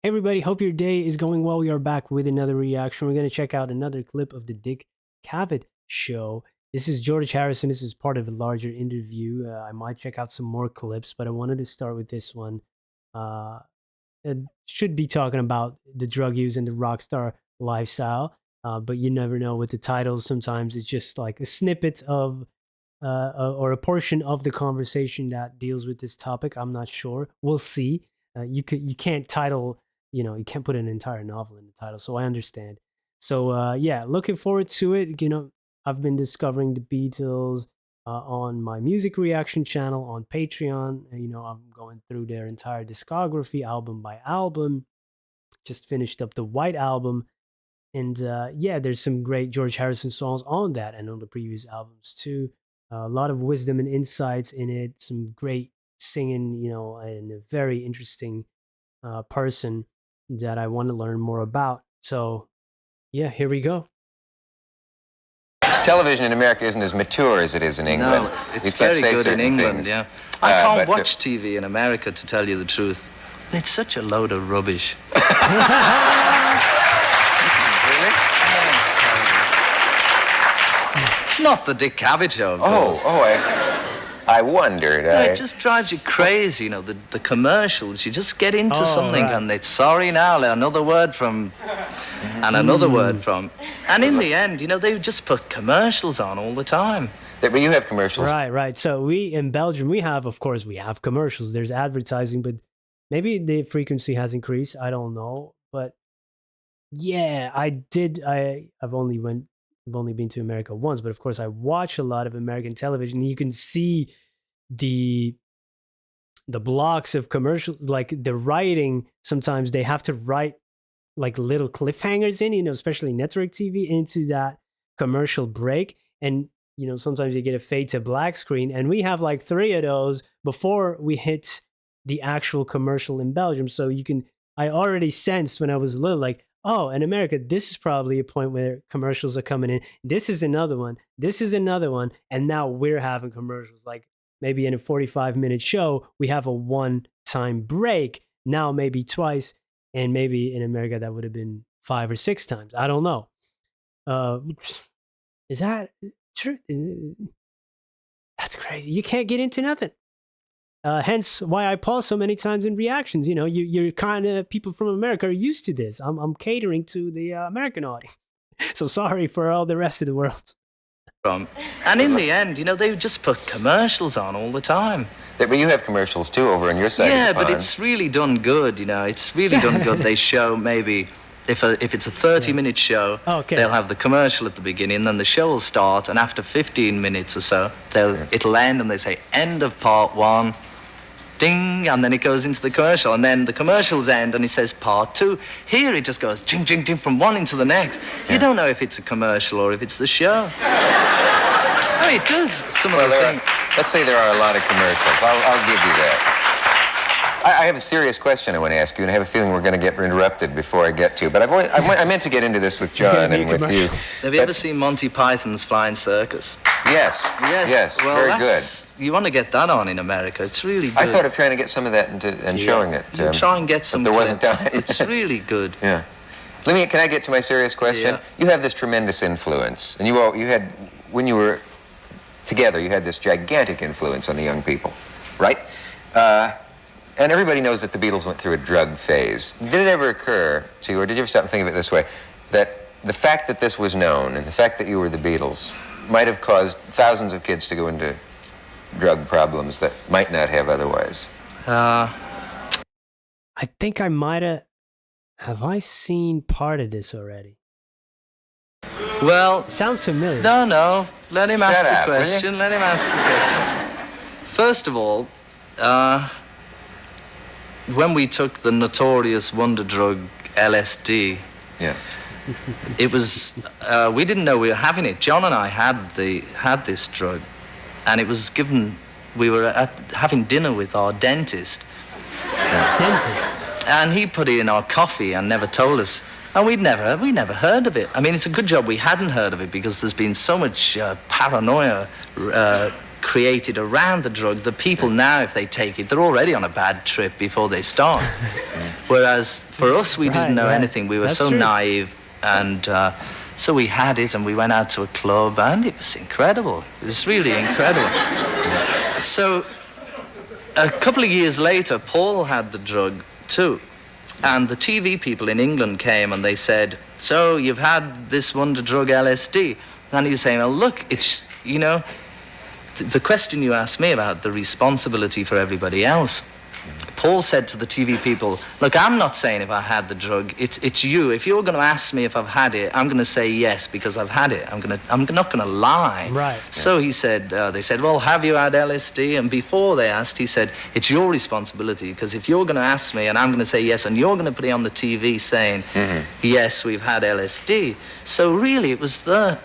Hey everybody, hope your day is going well. We are back with another reaction. We're going to check out another clip of the Dick Cavett show. This is George Harrison. This is part of a larger interview. I might check out some more clips, but I wanted to start with this one. Uh, it should be talking about the drug use and the rock star lifestyle, but you never know with the titles. Sometimes it's just like a snippet of or a portion of the conversation that deals with this topic. I'm not sure. We'll see. You can't title, you can't put an entire novel in the title. So I understand. So yeah, looking forward to it. I've been discovering the Beatles on my music reaction channel on Patreon. I'm going through their entire discography, album by album. Just finished up the White Album, and yeah, there's some great George Harrison songs on that and on the previous albums too. A lot of wisdom and insights in it. Some great singing, and a very interesting person that I want to learn more about. So, yeah, here we go. Television in America isn't as mature as it is in England. No, it's very good in England, yeah. I can't watch TV in America, to tell you the truth. It's such a load of rubbish. Not the Dick Cavett show, of course. I wondered. No, it just drives you crazy, the commercials. You just get into something and it's sorry now, another word from, and another word from. And in the end, they just put commercials on all the time. But you have commercials. Right. So in Belgium, of course, we have commercials. There's advertising, but maybe the frequency has increased. I don't know. But yeah, I've only been to America once, but of course I watch a lot of American television. You can see the blocks of commercials, like the writing. Sometimes they have to write like little cliffhangers in, especially network TV, into that commercial break. And sometimes you get a fade to black screen, and we have like 3 of those before we hit the actual commercial in Belgium. So I already sensed when I was little, like, oh, in America, this is probably a point where commercials are coming in. This is another one. This is another one. And now we're having commercials. Like maybe in a 45-minute show, we have a one-time break. Now maybe twice. And maybe in America, that would have been 5 or 6 times. I don't know. Is that true? That's crazy. You can't get into nothing. Hence why I pause so many times in reactions. You're kind of, people from America are used to this. I'm catering to the American audience. So sorry for all the rest of the world. And in the end, they just put commercials on all the time. But you have commercials too over on your side. Yeah, of the but pond. it's really done good. It's really done good. They show maybe if it's a 30-minute show, they'll have the commercial at the beginning, then the show will start, and after 15 minutes or so, it'll end, and they say end of part 1. Ding, and then it goes into the commercial, and then the commercials end and it says part 2. Here it just goes ding, ding, ding from one into the next. You don't know if it's a commercial or if it's the show. I mean, it does some of the things. Let's say there are a lot of commercials. I'll give you that. I have a serious question I want to ask you, and I have a feeling we're going to get interrupted before I get to it. But I meant to get into this with John and with you. Have you ever seen Monty Python's Flying Circus? Yes. Well, very good. You want to get that on in America. It's really good. I thought of trying to get some of that and showing it. You try and get some. There wasn't time. It's really good. Yeah. Can I get to my serious question? Yeah. You have this tremendous influence, and you had, when you were together, you had this gigantic influence on the young people, right? And everybody knows that the Beatles went through a drug phase. Did it ever occur to you, or did you ever stop and think of it this way, that the fact that this was known and the fact that you were the Beatles might have caused thousands of kids to go into drug problems that might not have otherwise? I think I might have I seen part of this already? Well, sounds familiar. No. Let him ask Shut the up, question. Let him ask the question. First of all, when we took the notorious wonder drug LSD, it was we didn't know we were having it. John and I had this drug, and it was given. We were having dinner with our dentist. Dentist. And he put it in our coffee and never told us. And we never heard of it. I mean, it's a good job we hadn't heard of it, because there's been so much paranoia created around the drug. The people now, if they take it, they're already on a bad trip before they start. Whereas for us, we didn't know anything. We were so naive, and so we had it, and we went out to a club, and it was incredible. It was really incredible. So a couple of years later, Paul had the drug too. And the TV people in England came and they said, so you've had this wonder drug LSD. And he was saying, well, look, it's, you know, the question you asked me about the responsibility for everybody else. Paul said to the TV people, look, I'm not saying if I had the drug, it's you. If you're going to ask me if I've had it, I'm going to say yes because I've had it. I'm not going to lie. Right. So he said, they said, well, have you had LSD? And before they asked, he said, it's your responsibility because if you're going to ask me and I'm going to say yes and you're going to put it on the TV saying, yes, we've had LSD. So really it was their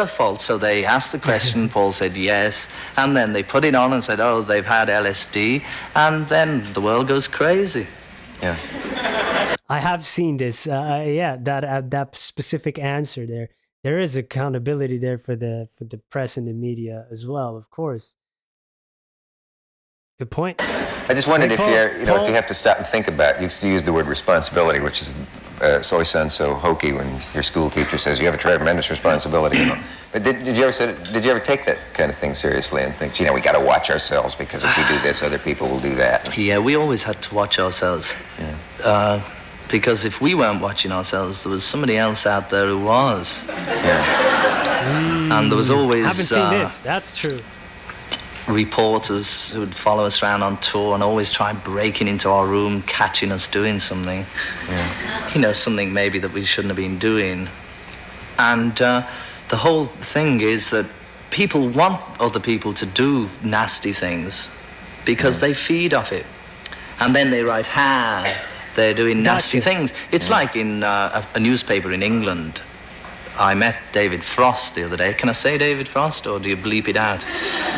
fault. So they asked the question, Paul said yes, and then they put it on and said, oh, they've had LSD, and then the world goes crazy. Yeah. I have seen this. That specific answer there. There is accountability there for the press and the media as well, of course. Good point. I just wondered if if you have to stop and think about, you used the word responsibility, which is it's always sounds so hokey when your school teacher says you have a tremendous responsibility. You know? But did you ever take that kind of thing seriously and think, we got to watch ourselves because if we do this, other people will do that? Yeah, we always had to watch ourselves. Yeah. Because if we weren't watching ourselves, there was somebody else out there who was. Yeah. And there was always... I haven't seen this. That's true. Reporters who would follow us around on tour and always try breaking into our room, catching us doing something. Yeah. Something maybe that we shouldn't have been doing. And the whole thing is that people want other people to do nasty things because they feed off it. And then they write, they're doing nasty things. It's like in a newspaper in England. I met David Frost the other day. Can I say David Frost, or do you bleep it out?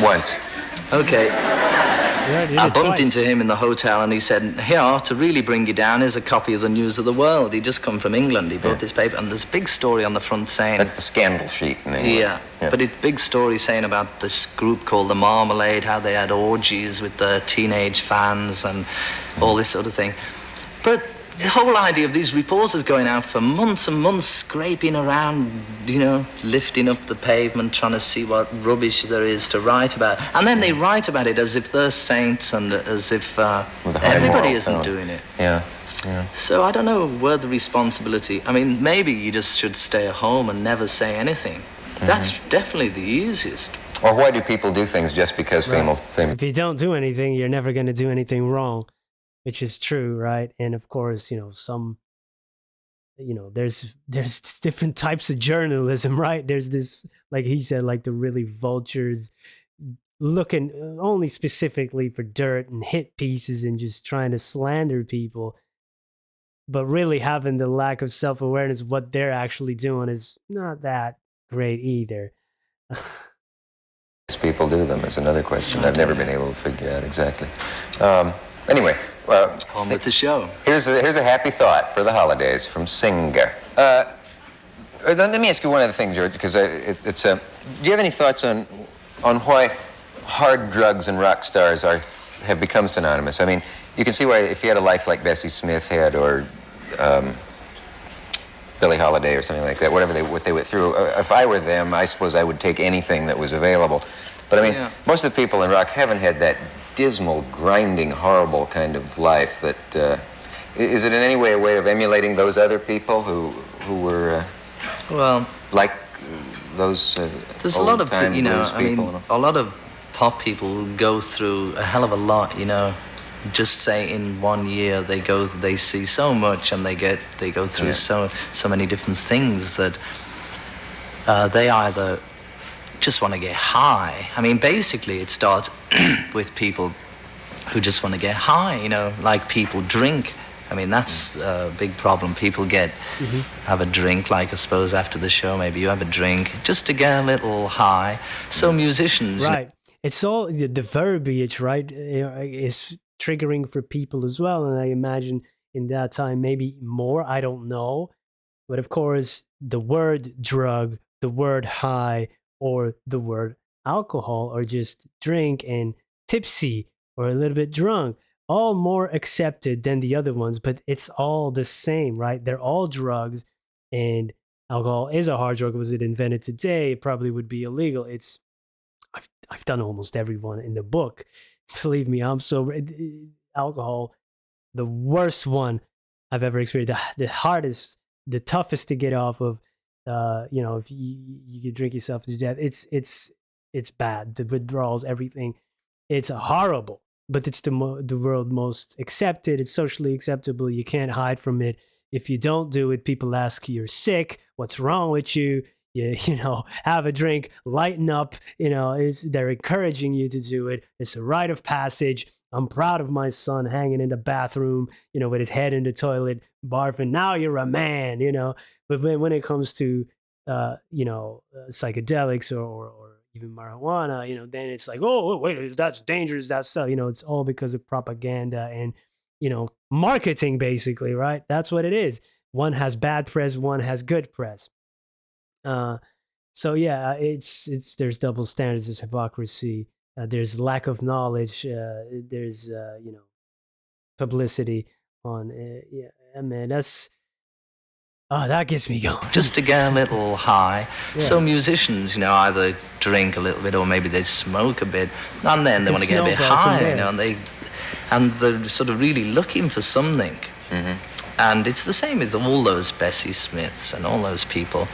Once. Okay. I bumped into him in the hotel and he said, here, to really bring you down is a copy of the News of the World. He'd just come from England. He bought this paper and there's a big story on the front saying... That's the scandal sheet in England. Yeah. But it's a big story saying about this group called the Marmalade, how they had orgies with the teenage fans and all this sort of thing. But the whole idea of these reporters going out for months and months, scraping around, lifting up the pavement, trying to see what rubbish there is to write about. And then they write about it as if they're saints and as if everybody isn't doing it. Yeah. So I don't know where the responsibility... I mean, maybe you just should stay at home and never say anything. That's definitely the easiest. Or why do people do things just because famous? If you don't do anything, you're never going to do anything wrong. Which is true, right? And of course, there's different types of journalism, right? There's this, like he said, like the really vultures looking only specifically for dirt and hit pieces and just trying to slander people, but really having the lack of self-awareness of what they're actually doing is not that great either. People do them is another question I've never been able to figure out exactly. Anyway, on with the show. Here's a happy thought for the holidays from Singa. Let me ask you one other thing, George, because do you have any thoughts on why hard drugs and rock stars have become synonymous? I mean, you can see why if you had a life like Bessie Smith had, or Billie Holiday or something like that, what they went through. If I were them, I suppose I would take anything that was available. But I mean, most of the people in rock haven't had that dismal, grinding, horrible kind of life. That is it in any way a way of emulating those other people who were like those there's a lot of a lot of pop people who go through a hell of a lot. Just say in 1 year they see so much and they go through so many different things that they either just want to get high. I mean, basically it starts with people who just want to get high, like people drink. I mean, that's a big problem. People have a drink, like I suppose after the show, maybe you have a drink just to get a little high. So musicians... Right. It's all the verbiage, right, is triggering for people as well. And I imagine in that time, maybe more, I don't know. But of course, the word drug, the word high, or the word alcohol or just drink and tipsy or a little bit drunk, all more accepted than the other ones, but it's all the same, right? They're all drugs, and alcohol is a hard drug. Was it invented today? It probably would be illegal. I've done almost every one in the book. Believe me, I'm so alcohol, the worst one I've ever experienced. The hardest, the toughest to get off of. If you could drink yourself to death, it's bad. The withdrawals, everything, it's horrible. But it's the world most accepted. It's socially acceptable. You can't hide from it. If you don't do it, people ask you're sick. What's wrong with you? Have a drink, lighten up. They're encouraging you to do it. It's a rite of passage. I'm proud of my son hanging in the bathroom, with his head in the toilet, barfing. Now you're a man, But when it comes to, psychedelics or even marijuana, then it's like, oh, wait, that's dangerous. That's so, it's all because of propaganda and, marketing, basically, right? That's what it is. One has bad press, one has good press. So yeah, it's there's double standards, there's hypocrisy, there's lack of knowledge, there's publicity on yeah, man, that gets me going. Just to get a little high. Yeah. So musicians, either drink a little bit or maybe they smoke a bit, and then they want to get a bit high, and they're sort of really looking for something. Mm-hmm. And it's the same with all those Bessie Smiths and all those people.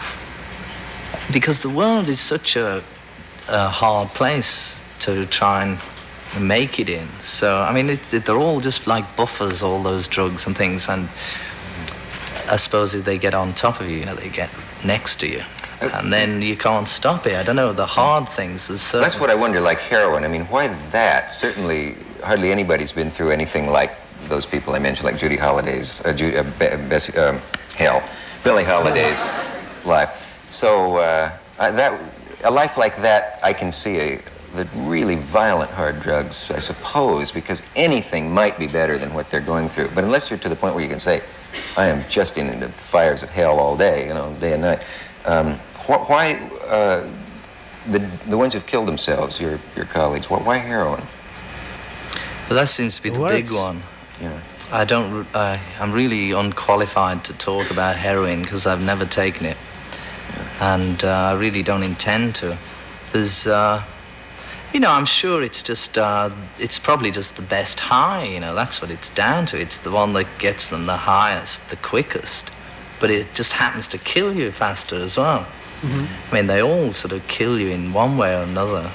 Because the world is such a hard place to try and make it in. So, I mean, they're all just like buffers, all those drugs and things. And I suppose if they get on top of you, they get next to you. And then you can't stop it. I don't know, the hard things. That's what I wonder, like heroin. I mean, why that? Certainly, hardly anybody's been through anything like those people I mentioned, like Billie Holiday's life. So a life like that, I can see the really violent hard drugs, I suppose, because anything might be better than what they're going through. But unless you're to the point where you can say, I am just in the fires of hell all day, day and night. Why the ones who've killed themselves, your colleagues? Why heroin? Well, that seems to be the big one. Yeah. I'm really unqualified to talk about heroin because I've never taken it. And I really don't intend to. There's, I'm sure it's just, it's probably just the best high, that's what it's down to. It's the one that gets them the highest, the quickest. But it just happens to kill you faster as well. Mm-hmm. I mean, they all sort of kill you in one way or another.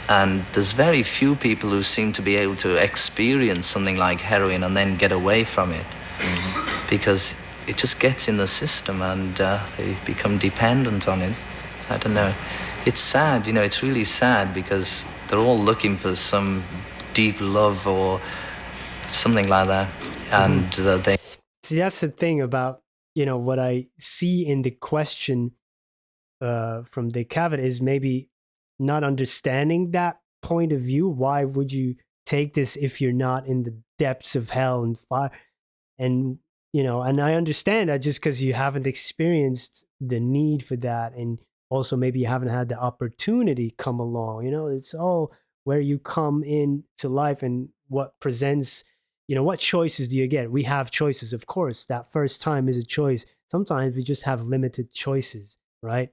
And there's very few people who seem to be able to experience something like heroin and then get away from it. Mm-hmm. Because it just gets in the system and they become dependent on it. I don't know. It's sad, it's really sad because they're all looking for some deep love or something like that. And they... See, that's the thing about, what I see in the question from Dick Cavett is maybe not understanding that point of view. Why would you take this if you're not in the depths of hell and fire? And and I understand that just because you haven't experienced the need for that, and also maybe you haven't had the opportunity come along. It's all where you come into life and what presents. What choices do you get? We have choices, of course. That first time is a choice. Sometimes we just have limited choices, right?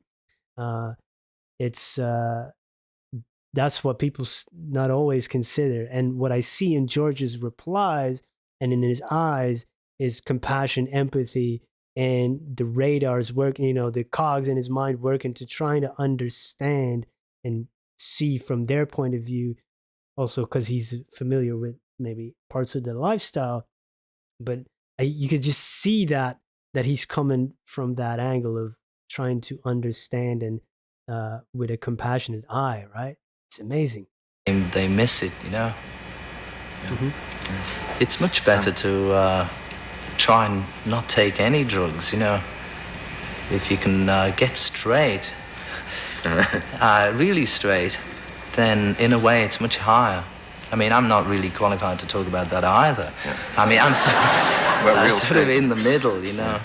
That's what people not always consider. And what I see in George's replies and in his eyes is compassion, empathy, and the radars working, the cogs in his mind working to trying to understand and see from their point of view, also because he's familiar with maybe parts of the lifestyle. But you could just see that he's coming from that angle of trying to understand and with a compassionate eye, right? It's amazing. They miss it, Mm-hmm. It's much better to try and not take any drugs, If you can get straight, really straight, then in a way it's much higher. I mean, I'm not really qualified to talk about that either. Yeah. I mean, I'm sort of in the middle, Yeah.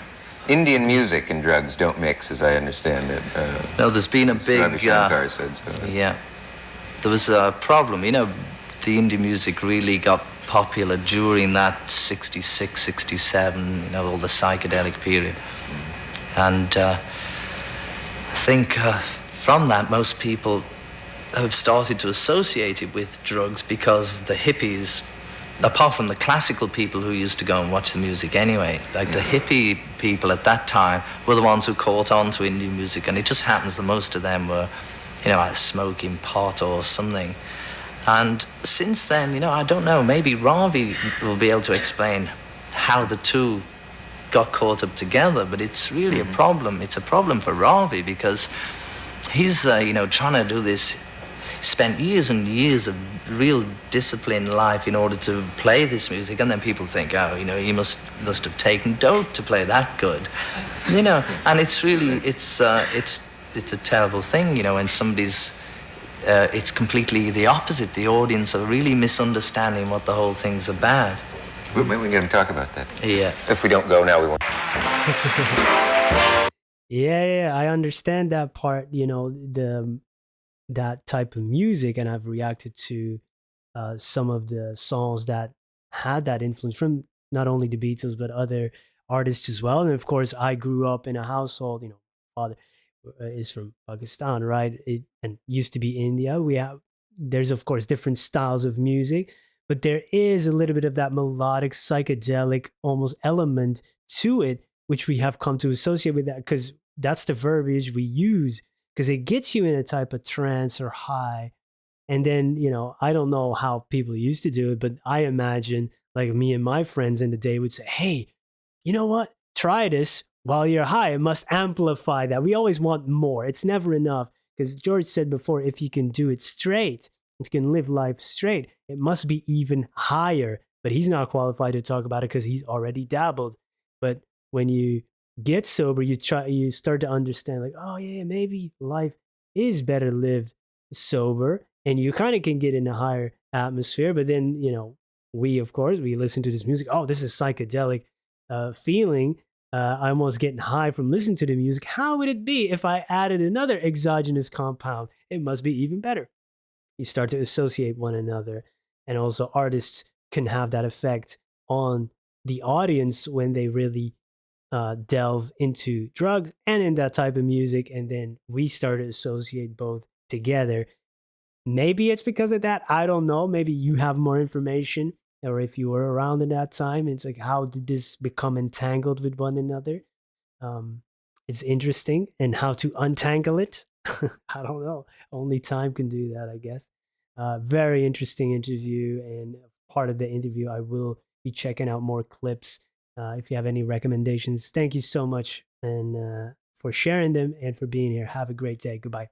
Indian music and drugs don't mix, as I understand it. No, there's been a big... Shankar said so. Yeah. there was a problem. The indie music really got popular during that 66, 67, all the psychedelic period. And I think from that, most people have started to associate it with drugs because the hippies, apart from the classical people who used to go and watch the music anyway, like the hippie people at that time were the ones who caught on to indie music, and it just happens that most of them were, either smoking pot or something. And since then, I don't know, maybe Ravi will be able to explain how the two got caught up together, but it's really a problem. It's a problem for Ravi because he's, trying to do this, spent years and years of real disciplined life in order to play this music, and then people think, he must have taken dope to play that good, and it's really, it's a terrible thing, when somebody's, it's completely the opposite. The audience are really misunderstanding what the whole thing's about. Maybe we can get him to talk about that. Yeah. If we don't go now, we won't. Yeah, I understand that part, that type of music, and I've reacted to some of the songs that had that influence from not only the Beatles but other artists as well. And of course, I grew up in a household. Father is from Pakistan, right? And used to be India. There's of course different styles of music, but there is a little bit of that melodic, psychedelic, almost element to it, which we have come to associate with that because that's the verbiage we use because it gets you in a type of trance or high. And then, I don't know how people used to do it, but I imagine like me and my friends in the day would say, hey, you know what? Try this while you're high. It must amplify that. We always want more. It's never enough. Because George said before, if you can do it straight, if you can live life straight, it must be even higher. But he's not qualified to talk about it because he's already dabbled. But when you get sober, you start to understand like, oh yeah, maybe life is better lived sober, and you kind of can get in a higher atmosphere. But then, of course, we listen to this music. Oh, this is psychedelic feeling. I'm almost getting high from listening to the music. How would it be if I added another exogenous compound? It must be even better. You start to associate one another. And also, artists can have that effect on the audience when they really delve into drugs and in that type of music. And then we start to associate both together. Maybe it's because of that. I don't know. Maybe you have more information, or if you were around in that time, it's like, how did this become entangled with one another? Um, it's interesting, and how to untangle it. I don't know. Only time can do that, I guess. Very interesting interview, and part of the interview, I will be checking out more clips. If you have any recommendations, thank you so much, and for sharing them and for being here. Have a great day. Goodbye.